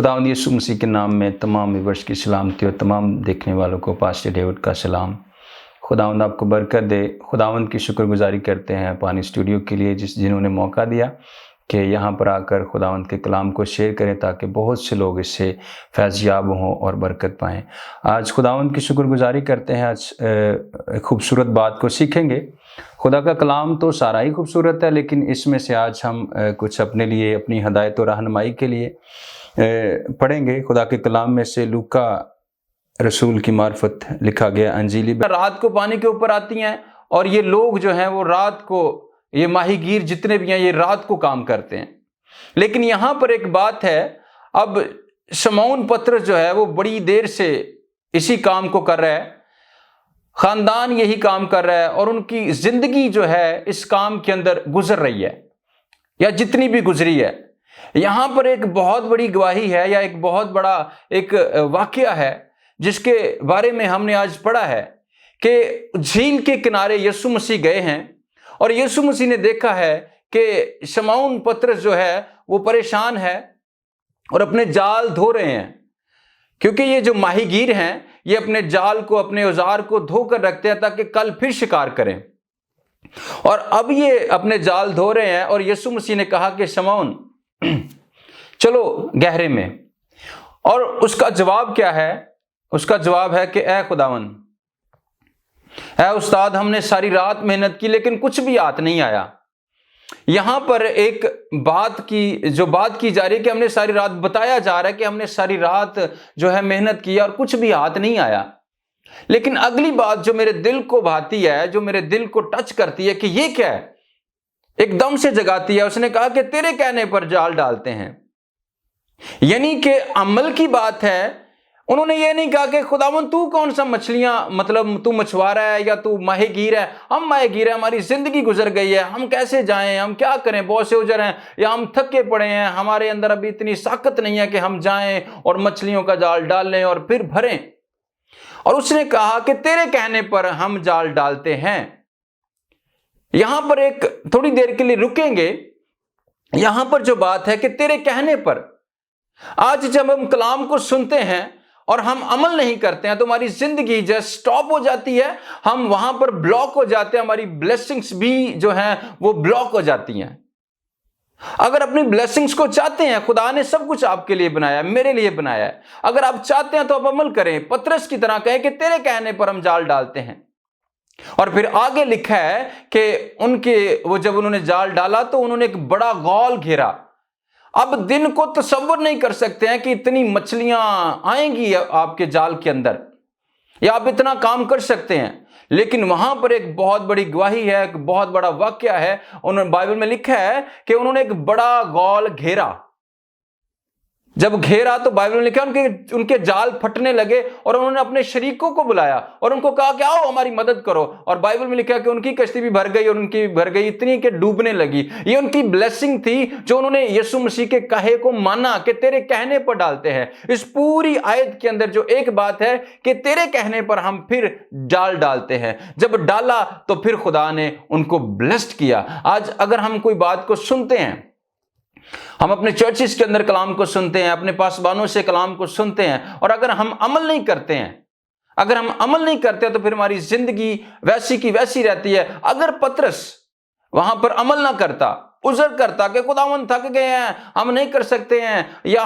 खुदावंद यीशु मसीह के नाम में तमाम व्यूअर्स की सलामती और तमाम देखने वालों को पास्टर डेविड का सलाम। खुदावंद आपको बरकत दे। खुदावंद की शुक्रगुजारी करते हैं पानी स्टूडियो के लिए जिन्होंने मौका दिया कि यहाँ पर आकर खुदावंद के कलाम को शेयर करें ताकि बहुत से लोग इससे फैज़याब हों और बरकत पाएँ। आज खुदावंद की शुक्रगुजारी करते हैं। आज खूबसूरत बात को सीखेंगे। खुदा का कलाम तो सारा ही खूबसूरत है, लेकिन इसमें से आज हम कुछ अपने लिए अपनी हदायत और रहनुमाई के लिए पढ़ेंगे। खुदा के कलाम में से लूका रसूल की मार्फत लिखा गया अंजीली। रात को पानी के ऊपर आती हैं और ये लोग जो हैं वो रात को, ये माहीगीर जितने भी हैं ये रात को काम करते हैं। लेकिन यहाँ पर एक बात है, अब शमौन पतरस जो है वो बड़ी देर से इसी काम को कर रहा है, खानदान यही काम कर रहा है और उनकी जिंदगी जो है इस काम के अंदर गुजर रही है या जितनी भी गुजरी है। यहाँ पर एक बहुत बड़ी गवाही है या एक बहुत बड़ा एक वाकया है जिसके बारे में हमने आज पढ़ा है कि झील के किनारे यीशु मसीह गए हैं और यीशु मसीह ने देखा है कि शमौन पतरस जो है वो परेशान है और अपने जाल धो रहे हैं, क्योंकि ये जो माहीगीर हैं ये अपने जाल को, अपने औजार को धोकर रखते हैं ताकि कल फिर शिकार करें। और अब ये अपने जाल धो रहे हैं और यीशु मसीह ने कहा कि शमौन चलो गहरे में। और उसका जवाब क्या है? उसका जवाब है कि ए खुदावन, ए उस्ताद, हमने सारी रात मेहनत की लेकिन कुछ भी हाथ नहीं आया। यहां पर एक बात की जा रही है कि हमने सारी रात, बताया जा रहा है कि हमने सारी रात जो है मेहनत की और कुछ भी हाथ नहीं आया। लेकिन अगली बात जो मेरे दिल को भाती है, जो मेरे दिल को टच करती है कि ये क्या है, एकदम से जगाती है। उसने कहा कि तेरे कहने पर जाल डालते हैं। यानी कि अमल की बात है। उन्होंने ये नहीं कहा कि खुदावन तू कौन सा मछलियां, मतलब तू मछुआरा है या तू माहीगीर है। हम माहीगीर हैं, हमारी जिंदगी गुजर गई है, हम कैसे जाएं, हम क्या करें, बहुत से उजर हैं या हम थके पड़े हैं, हमारे अंदर अभी इतनी ताकत नहीं है कि हम जाएं और मछलियों का जाल डाल लें और फिर भरें। और उसने कहा कि तेरे कहने पर हम जाल डालते हैं। यहां पर एक थोड़ी देर के लिए रुकेंगे। यहां पर जो बात है कि तेरे कहने पर, आज जब हम कलाम को सुनते हैं और हम अमल नहीं करते हैं तो हमारी जिंदगी जस्ट स्टॉप हो जाती है, हम वहां पर ब्लॉक हो जाते हैं, हमारी ब्लेसिंग्स भी जो हैं वो ब्लॉक हो जाती हैं। अगर अपनी ब्लेसिंग्स को चाहते हैं, खुदा ने सब कुछ आपके लिए बनाया है, मेरे लिए बनाया है, अगर आप चाहते हैं तो आप अमल करें। पतरस की तरह कहें कि तेरे कहने पर हम जाल डालते हैं। और फिर आगे लिखा है कि जब उन्होंने जाल डाला तो उन्होंने एक बड़ा गौल घेरा। अब दिन को तसव्वुर नहीं कर सकते हैं कि इतनी मछलियां आएंगी आपके जाल के अंदर या आप इतना काम कर सकते हैं। लेकिन वहां पर एक बहुत बड़ी गवाही है, एक बहुत बड़ा वाकया है। उन्होंने, बाइबल में लिखा है कि उन्होंने एक बड़ा गौल घेरा। जब घेरा तो बाइबल में लिखा उनके जाल फटने लगे और उन्होंने अपने शरीकों को बुलाया और उनको कहा कि आओ हमारी मदद करो। और बाइबल में लिखा कि उनकी कश्ती भी भर गई और उनकी भर गई इतनी कि डूबने लगी। ये उनकी ब्लेसिंग थी जो उन्होंने यीशु मसीह के कहे को माना कि तेरे कहने पर डालते हैं। इस पूरी आयत के अंदर जो एक बात है कि तेरे कहने पर हम फिर जाल डालते हैं। जब डाला तो फिर खुदा ने उनको ब्लेस्ड किया। आज अगर हम कोई बात को सुनते हैं, हम अपने चर्चिस के अंदर कलाम को सुनते हैं, अपने पासबानों से कलाम को सुनते हैं, और अगर हम अमल नहीं करते हैं तो फिर हमारी जिंदगी वैसी की वैसी रहती है। अगर पतरस वहां पर अमल ना करता, उजर करता कि खुदावन थक गए हैं, हम नहीं कर सकते हैं, या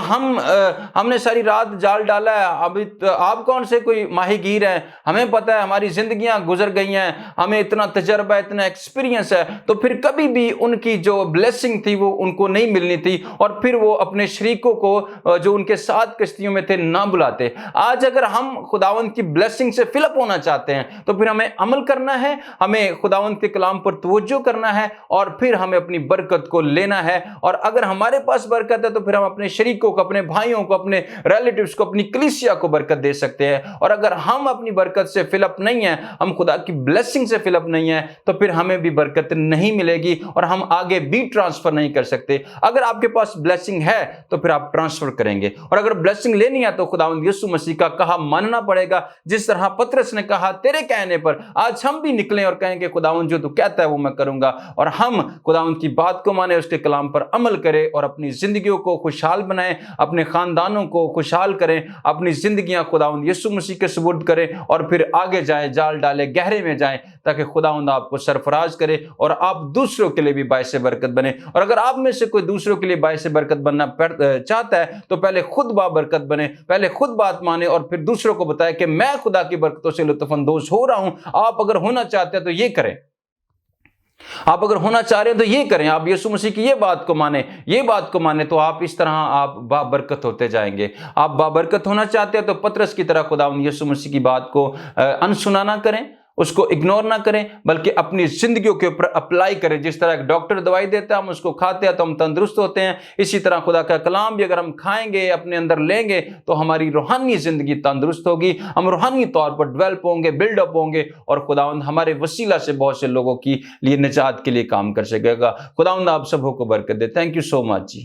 हमने सारी रात जाल डाला है, अभी आप कौन से कोई माहीगीर हैं, हमें पता है हमारी जिंदगियां गुजर गई हैं, हमें इतना तजर्बा, इतना एक्सपीरियंस है, तो फिर कभी भी उनकी जो ब्लेसिंग थी वो उनको नहीं मिलनी थी और फिर वो अपने शरीकों को जो उनके साथ कश्तियों में थे ना बुलाते। आज अगर हम खुदावन की ब्लेसिंग से फिलअप होना चाहते हैं तो फिर हमें अमल करना है, हमें खुदावन के कलाम पर तवज्जो करना है और फिर हमें अपनी बरकत को लेना है। और अगर हमारे पास बरकत है तो फिर हम अपने शरीकों को, अपने भाइयों को, अपने रिलेटिव्स को, अपनी कलीसिया को बरकत दे सकते हैं। और अगर हम अपनी बरकत से फिलअप नहीं है, हम खुदा की ब्लेसिंग से फिलअप नहीं है, तो फिर हमें भी बरकत नहीं मिलेगी और हम आगे भी ट्रांसफर नहीं कर सकते। अगर आपके पास ब्लेसिंग है तो फिर आप ट्रांसफर करेंगे, और अगर ब्लेसिंग लेनी है तो खुदावंद यीशु मसीह का कहा मानना पड़ेगा। जिस तरह पतरस ने कहा तेरे कहने पर, आज हम भी निकलें और कहेंगे खुदावंद जो तू कहता है वो मैं करूंगा, और हम खुदावंद की बात بات کو مانیں، اس کے کلام پر عمل کریں اور اپنی زندگیوں کو خوشحال بنائیں، اپنے خاندانوں کو خوشحال کریں، اپنی زندگیاں خداوند یسوع مسیح کے سپرد کریں اور پھر آگے جائیں، جال ڈالیں، گہرے میں جائیں، تاکہ خداوند آپ کو سرفراز کرے اور آپ دوسروں کے لیے بھی باعث برکت بنے۔ اور اگر آپ میں سے کوئی دوسروں کے لیے باعث برکت بننا چاہتا ہے تو پہلے خود بابرکت بنے، پہلے خود بات مانے اور پھر دوسروں کو بتائے کہ میں خدا کی برکتوں سے لطف اندوز ہو رہا ہوں۔ آپ اگر ہونا چاہتے ہیں تو یہ کریں، آپ اگر ہونا چاہ رہے ہیں تو یہ کریں، آپ یسوع مسیح کی یہ بات کو مانیں، یہ بات کو مانیں، تو آپ اس طرح آپ بابرکت ہوتے جائیں گے۔ آپ بابرکت ہونا چاہتے ہیں تو پطرس کی طرح خداوند یسوع مسیح کی بات کو انسنا نہ کریں، اس کو اگنور نہ کریں، بلکہ اپنی زندگیوں کے اوپر اپلائی کریں۔ جس طرح ایک ڈاکٹر دوائی دیتا ہے، ہم اس کو کھاتے ہیں تو ہم تندرست ہوتے ہیں، اسی طرح خدا کا کلام بھی اگر ہم کھائیں گے، اپنے اندر لیں گے، تو ہماری روحانی زندگی تندرست ہوگی، ہم روحانی طور پر ڈیولپ ہوں گے، بلڈ اپ ہوں گے، اور خداوند ہمارے وسیلہ سے بہت سے لوگوں کی لیے نجات کے لیے کام کر سکے گا۔ خداوند آپ سب کو برکت دے۔ Thank you so much G.